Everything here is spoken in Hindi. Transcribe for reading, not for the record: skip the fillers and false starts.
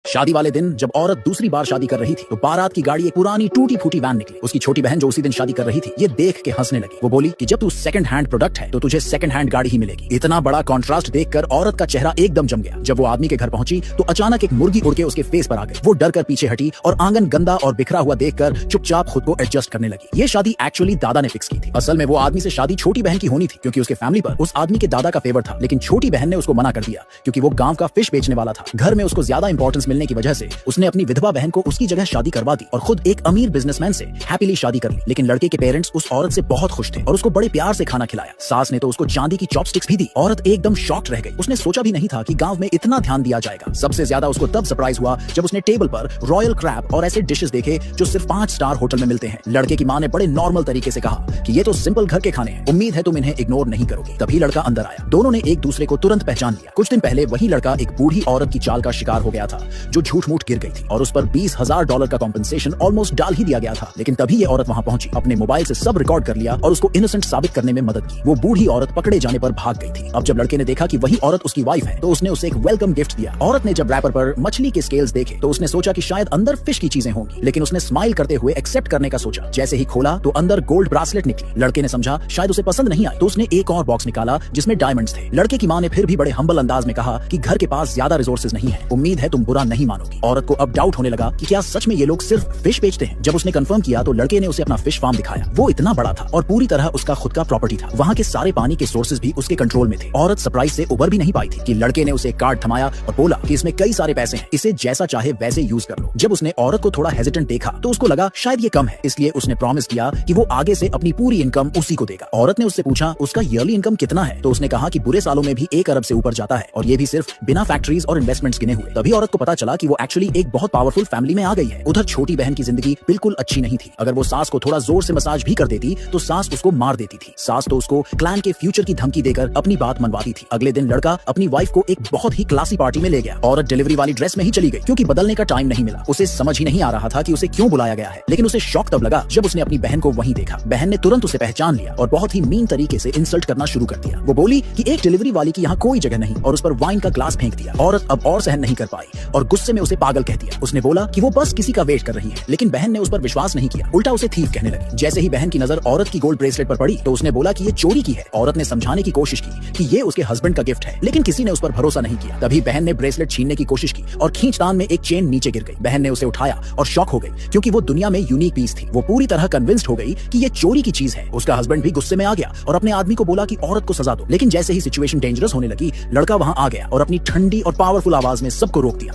शादी वाले दिन जब औरत दूसरी बार शादी कर रही थी तो बारात की गाड़ी एक पुरानी टूटी फूटी वैन निकली। उसकी छोटी बहन जो उसी दिन शादी कर रही थी ये देख के हंसने लगी। वो बोली कि जब तू सेकंड हैंड प्रोडक्ट है तो तुझे सेकंड हैंड गाड़ी ही मिलेगी। इतना बड़ा कॉन्ट्रास्ट देखकर औरत का चेहरा एकदम जम गया। जब वो आदमी के घर पहुंची तो अचानक एक मुर्गी उड़ के उसके फेस पर आ गई। वो डर कर पीछे हटी और आंगन गंदा और बिखरा हुआ देखकर चुपचाप खुद को एडजस्ट करने लगी। ये शादी एक्चुअली दादा ने फिक्स की थी। असल में वो आदमी से शादी छोटी बहन की होनी थी क्योंकि उसके फैमिली पर उस आदमी के दादा का फेवर था, लेकिन छोटी बहन ने उसको मना कर दिया क्योंकि वो गांव का फिश बेचने वाला था। घर में उसको ज्यादा इंपॉर्टेंस मिलने की वजह से उसने अपनी विधवा बहन को उसकी जगह शादी करवा दी और खुद एक अमीर बिजनेसमैन से हैप्पीली शादी कर ली। लेकिन लड़के के पेरेंट्स उस औरत से बहुत खुश थे और उसको बड़े प्यार से खाना खिलाया। सास ने तो उसको चांदी की चॉपस्टिक्स भी दी। औरत एकदम शॉक्ड रह गई। उसने सोचा भी नहीं था कि गांव में इतना ध्यान दिया जाएगा। सबसे ज्यादा उसको तब सरप्राइज हुआ जब उसने टेबल पर रॉयल क्रैब और ऐसे डिशेस देखे जो सिर्फ 5 स्टार होटल में मिलते हैं। लड़के की मां ने बड़े नॉर्मल तरीके से कहा कि ये तो सिंपल घर के खाने हैं, उम्मीद है तुम इन्हें इग्नोर नहीं करोगे। तभी लड़का अंदर आया। दोनों ने एक दूसरे को तुरंत पहचान लिया। कुछ दिन पहले वही लड़का एक बूढ़ी औरत की चाल का शिकार हो गया था जो झूठ मूठ गिर गई थी और उस पर $20,000 का कॉम्पेंसेशन ऑलमोस्ट डाल ही दिया गया था। लेकिन तभी ये औरत वहां पहुंची, अपने मोबाइल से सब रिकॉर्ड कर लिया और उसको इनोसेंट साबित करने में मदद की। वो बूढ़ी औरत पकड़े जाने पर भाग गई थी। अब जब लड़के ने देखा कि वही औरत उसकी वाइफ है तो उसने उसे एक वेलकम गिफ्ट दिया। औरत ने जब रैपर पर मछली के स्केल्स देखे तो उसने सोचा कि शायद अंदर फिश की चीजें होंगी, लेकिन उसने स्माइल करते हुए एक्सेप्ट करने का सोचा। जैसे ही खोला तो अंदर गोल्ड ब्रासलेट निकली। लड़के ने समझा शायद उसे पसंद नहीं आए तो उसने एक और बॉक्स निकाला जिसमें डायमंड्स थे। लड़के की मां ने फिर भी बड़े हम्बल अंदाज में कहा कि घर के पास ज्यादा रिसोर्सेज नहीं है, उम्मीद है तुम बुरा नहीं मानोगी। औरत को अब डाउट होने लगा कि क्या सच में ये लोग सिर्फ फिश बेचते हैं। जब उसने कंफर्म किया तो लड़के ने उसे अपना फिश फार्म दिखाया। वो इतना बड़ा था और पूरी तरह उसका खुद का प्रॉपर्टी था। वहाँ के सारे पानी के सोर्सेज भी उसके कंट्रोल में थे। औरत सरप्राइज से उबर भी नहीं पाई थी कि लड़के ने उसे एक कार्ड थमाया और बोला कि इसमें कई सारे पैसे हैं, इसे जैसा चाहे वैसे यूज कर लो। जब उसने औरत को थोड़ा हेजिटेंट देखा तो उसको लगा शायद ये कम है, इसलिए उसने प्रॉमिस किया कि वो आगे से अपनी पूरी इनकम उसी को देगा। औरत ने उससे पूछा उसका ईयरली इनकम कितना है तो उसने कहा कि बुरे सालों में भी 1 अरब से ऊपर जाता है और ये भी सिर्फ बिना फैक्ट्रीज और इन्वेस्टमेंट्स गिने हुए। तभी औरत को पता चला कि वो एक्चुअली एक बहुत पावरफुल फैमिली में आ गई है। उधर छोटी बहन की जिंदगी बिल्कुल अच्छी नहीं थी। अगर वो सास को थोड़ा जोर से मसाज भी कर देती तो सास उसको मार देती थी। सास तो उसको क्लैन के फ्यूचर की धमकी देकर अपनी बात मनवाती थी। अगले दिन लड़का अपनी वाइफ को एक बहुत ही क्लासी पार्टी में ले गया। औरत डिलीवरी वाली ड्रेस में ही चली गई क्योंकि बदलने का टाइम नहीं मिला। उसे समझ ही नहीं आ रहा था कि उसे क्यों बुलाया गया है, लेकिन उसे शौक तब लगा जब उसने अपनी बहन को वहीं देखा। बहन ने तुरंत उसे पहचान लिया और बहुत ही मीन तरीके से इंसल्ट करना शुरू कर दिया। वो बोली कि एक डिलीवरी वाली की यहाँ कोई जगह नहीं और उस पर वाइन का ग्लास फेंक दिया। औरत अब और सहन नहीं कर पाई और गुस्से में उसे पागल कह दिया। उसने बोला कि वो बस किसी का वेट कर रही है, लेकिन बहन ने उस पर विश्वास नहीं किया, उल्टा उसे थीफ कहने लगी। जैसे ही बहन की नजर औरत की गोल्ड ब्रेसलेट पर पड़ी तो उसने बोला कि ये चोरी की है। औरत ने समझाने की कोशिश की कि ये उसके हस्बैंड का गिफ्ट है, लेकिन किसी ने उस पर भरोसा नहीं किया। तभी बहन ने ब्रेसलेट छीनने की कोशिश की और खींचतान में एक चेन नीचे गिर गई। बहन ने उसे उठाया और शॉक हो गई क्योंकि वो दुनिया में यूनिक पीस थी। वो पूरी तरह कन्विंस्ड हो गई कि ये चोरी की चीज है। उसका हस्बैंड भी गुस्से में आ गया और अपने आदमी को बोला कि औरत को सजा दो, लेकिन जैसे ही सिचुएशन डेंजरस होने लगी लड़का वहां आ गया और अपनी ठंडी और पावरफुल आवाज में सबको रोक दिया।